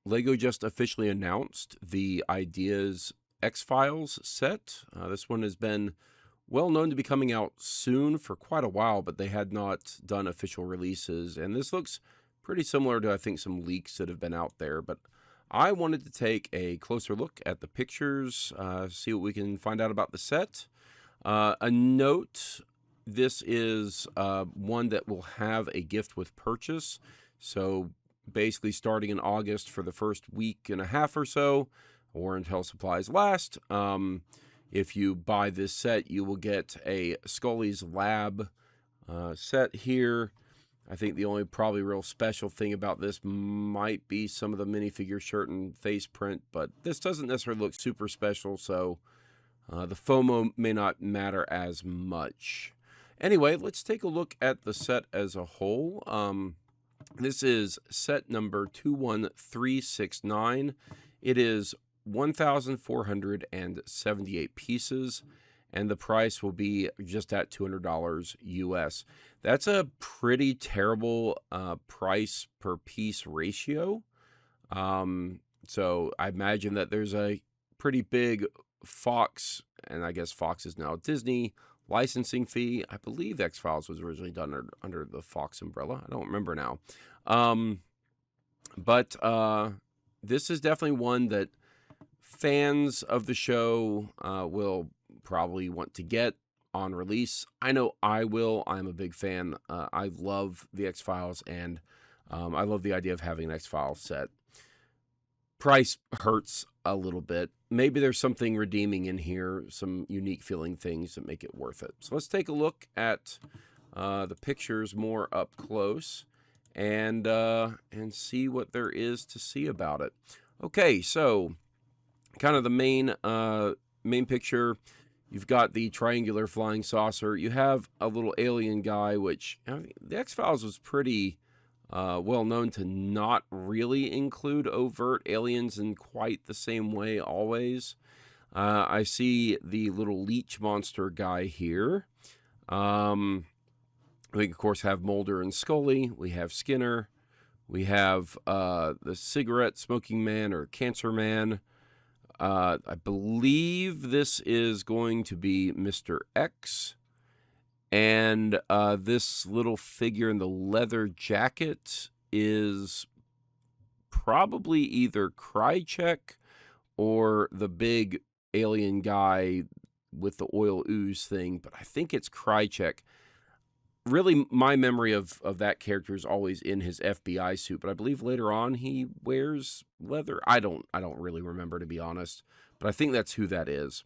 Lego just officially announced the Ideas X-Files set. This one has been well known to be coming out soon for quite a while, but they had not done official releases. And this looks pretty similar to, I think, some leaks that have been out there. But I wanted to take a closer look at the pictures, see what we can find out about the set. A note, this is one that will have a gift with purchase. So basically starting in August for the first week and a half or so, or until supplies last. If you buy this set, you will get a Scully's Lab set here. I think the only probably real special thing about this might be some of the minifigure shirt and face print, but this doesn't necessarily look super special, so the FOMO may not matter as much. Anyway, let's take a look at the set as a whole. This is set number 21369. It is 1,478 pieces, and the price will be just at $200 US. That's a pretty terrible price per piece ratio. So I imagine that there's a pretty big Fox, and I guess Fox is now Disney, licensing fee. I believe X-Files was originally done under the Fox umbrella. I don't remember now. But this is definitely one that fans of the show will probably want to get on release. I know I will. I'm a big fan. I love the X-Files, and I love the idea of having an X-Files set. Price hurts a little bit. Maybe there's something redeeming in here, some unique feeling things that make it worth it. So let's take a look at the pictures more up close and see what there is to see about it. Okay, so kind of the main picture. You've got the triangular flying saucer. You have a little alien guy, which the X-Files was pretty well known to not really include overt aliens in quite the same way always. I see the little leech monster guy here. We, of course, have Mulder and Scully. We have Skinner. We have the cigarette smoking man or cancer man. I believe this is going to be Mr. X. And this little figure in the leather jacket is probably either Krychek or the big alien guy with the oil ooze thing, but I think it's Krychek. Really, my memory of that character is always in his FBI suit, but I believe later on he wears leather. I don't really remember, to be honest, but I think that's who that is.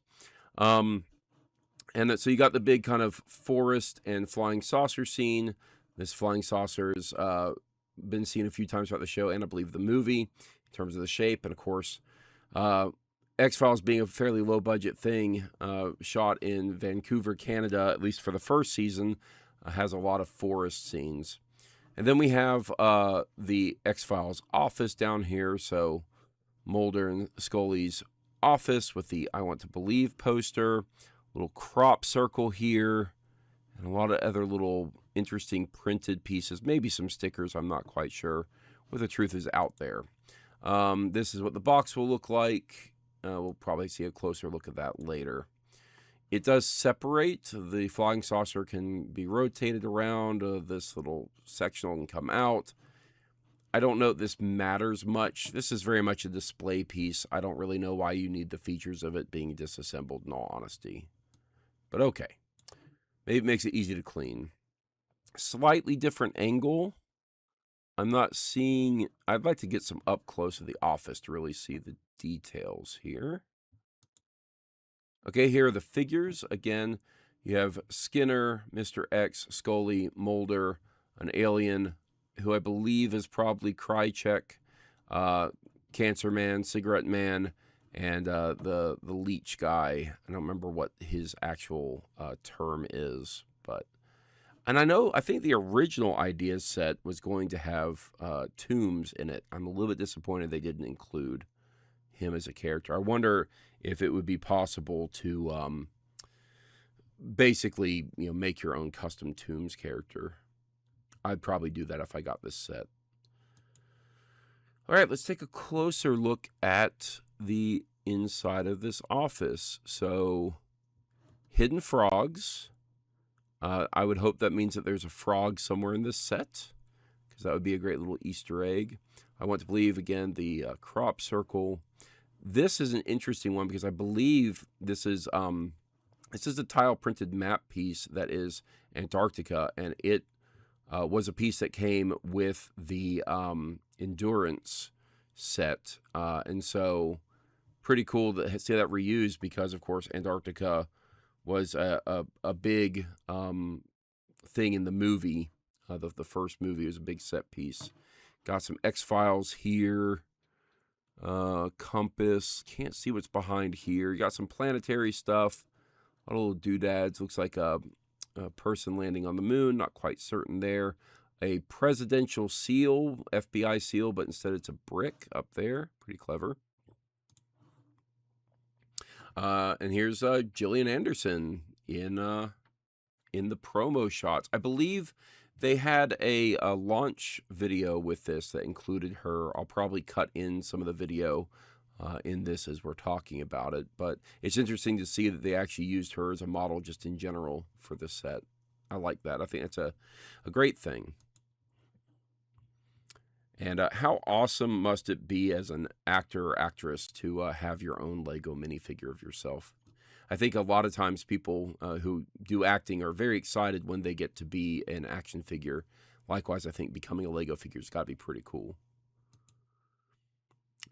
So you got the big kind of forest and flying saucer scene. This flying saucer has been seen a few times throughout the show, and I believe the movie, in terms of the shape. And of course, X-Files being a fairly low budget thing, shot in Vancouver, Canada, at least for the first season, has a lot of forest scenes. And then we have the X-Files office down here. So Mulder and Scully's office with the I Want to Believe poster, little crop circle here, and a lot of other little interesting printed pieces, maybe some stickers, I'm not quite sure, where the truth is out there. This is what the box will look like. We'll probably see a closer look at that later. It does separate. The flying saucer can be rotated around. This little sectional can come out. I don't know if this matters much. This is very much a display piece. I don't really know why you need the features of it being disassembled, in all honesty. But okay. Maybe it makes it easy to clean. Slightly different angle. I'm not seeing... I'd like to get some up close of the office to really see the details here. Okay, here are the figures. Again, you have Skinner, Mr. X, Scully, Mulder, an alien who I believe is probably Krychek, Cancer Man, Cigarette Man, and the leech guy. I don't remember what his actual term is, but... And I think the original idea set was going to have Tooms in it. I'm a little bit disappointed they didn't include him as a character. I wonder if it would be possible to basically, make your own custom Tooms character. I'd probably do that if I got this set. All right, let's take a closer look at the inside of this office. So, hidden frogs. I would hope that means that there's a frog somewhere in this set, because that would be a great little Easter egg. I want to believe, again, the crop circle. This is an interesting one because I believe this is a tile printed map piece that is Antarctica, and it was a piece that came with the Endurance set, and so pretty cool to see that reused because, of course, Antarctica was a big thing in the movie. The first movie was a big set piece. Got some X-Files here. Compass. Can't see what's behind here. You got some planetary stuff. A little doodads. Looks like a person landing on the moon. Not quite certain there. A presidential seal, FBI seal, but instead it's a brick up there. Pretty clever. And here's Gillian Anderson in the promo shots. I believe they had a launch video with this that included her. I'll probably cut in some of the video in this as we're talking about it. But it's interesting to see that they actually used her as a model just in general for this set. I like that. I think it's a great thing. And how awesome must it be as an actor or actress to have your own Lego minifigure of yourself? I think a lot of times people who do acting are very excited when they get to be an action figure. Likewise, I think becoming a Lego figure has got to be pretty cool.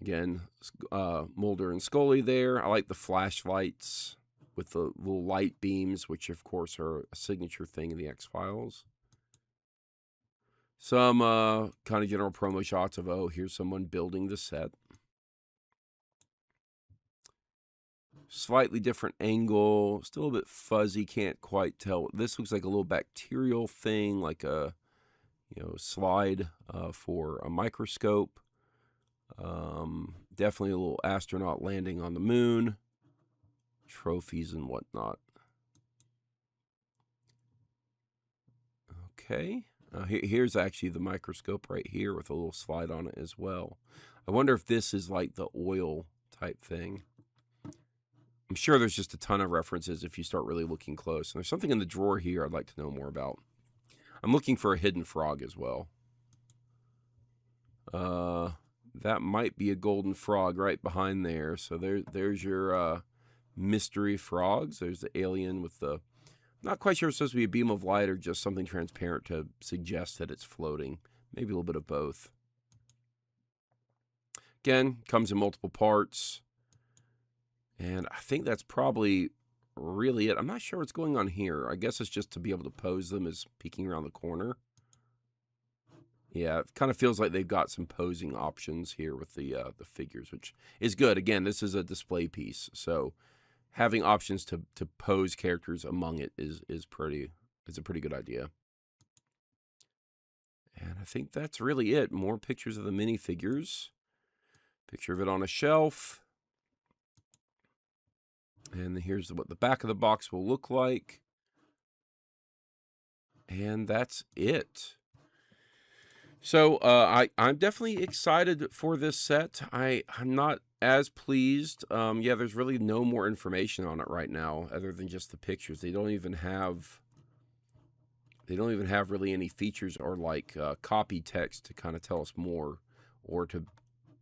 Again, Mulder and Scully there. I like the flashlights with the little light beams, which of course are a signature thing in the X-Files. Some kind of general promo shots of, oh, here's someone building the set. Slightly different angle, still a bit fuzzy, can't quite tell. This looks like a little bacterial thing, like a slide for a microscope. Definitely a little astronaut landing on the moon. Trophies and whatnot. Okay. Here's actually the microscope right here with a little slide on it as well. I wonder if this is like the oil type thing. I'm sure there's just a ton of references if you start really looking close. And there's something in the drawer here I'd like to know more about. I'm looking for a hidden frog as well. That might be a golden frog right behind there. So there's your mystery frogs. There's the alien with the... Not quite sure if it's supposed to be a beam of light or just something transparent to suggest that it's floating. Maybe a little bit of both. Again, comes in multiple parts. And I think that's probably really it. I'm not sure what's going on here. I guess it's just to be able to pose them as peeking around the corner. Yeah, it kind of feels like they've got some posing options here with the figures, which is good. Again, this is a display piece, so having options to pose characters among it is a pretty good idea. And I think that's really it. More pictures of the minifigures. Picture of it on a shelf. And here's what the back of the box will look like. And that's it. So I'm definitely excited for this set. I'm not as pleased. Yeah, there's really no more information on it right now other than just the pictures. They don't even have really any features or like copy text to kind of tell us more or to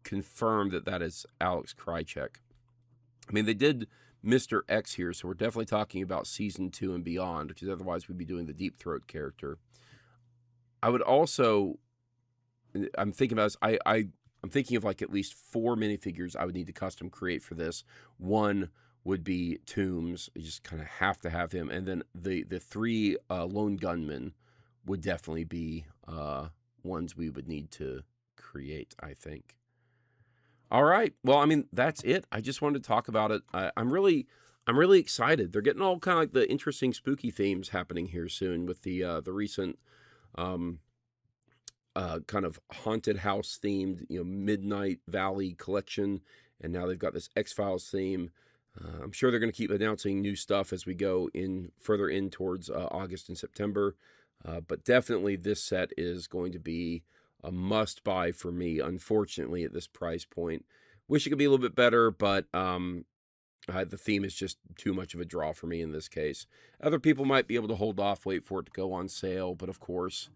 confirm that is Alex Krycek. I mean, they did Mr. X here, so we're definitely talking about season 2 and beyond, because otherwise we'd be doing the Deep Throat character. I would also, I'm thinking about this, I'm thinking of like at least 4 minifigures I would need to custom create for this. One would be Tooms. You just kind of have to have him. And then the 3 lone gunmen would definitely be ones we would need to create, I think. All right. Well, I mean, that's it. I just wanted to talk about it. I'm really excited. They're getting all kind of like the interesting spooky themes happening here soon with the recent kind of haunted house themed, Midnight Valley collection, and now they've got this X-Files theme. I'm sure they're going to keep announcing new stuff as we go further in towards August and September. But definitely this set is going to be a must buy for me, unfortunately, at this price point. Wish it could be a little bit better, but the theme is just too much of a draw for me in this case. Other people might be able to hold off, wait for it to go on sale, but of course,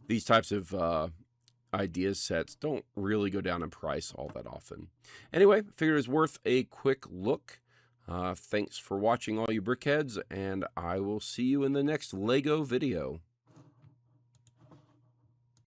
these types of ideas sets don't really go down in price all that often. Anyway, figured it was worth a quick look. Thanks for watching, all you brickheads, and I will see you in the next LEGO video.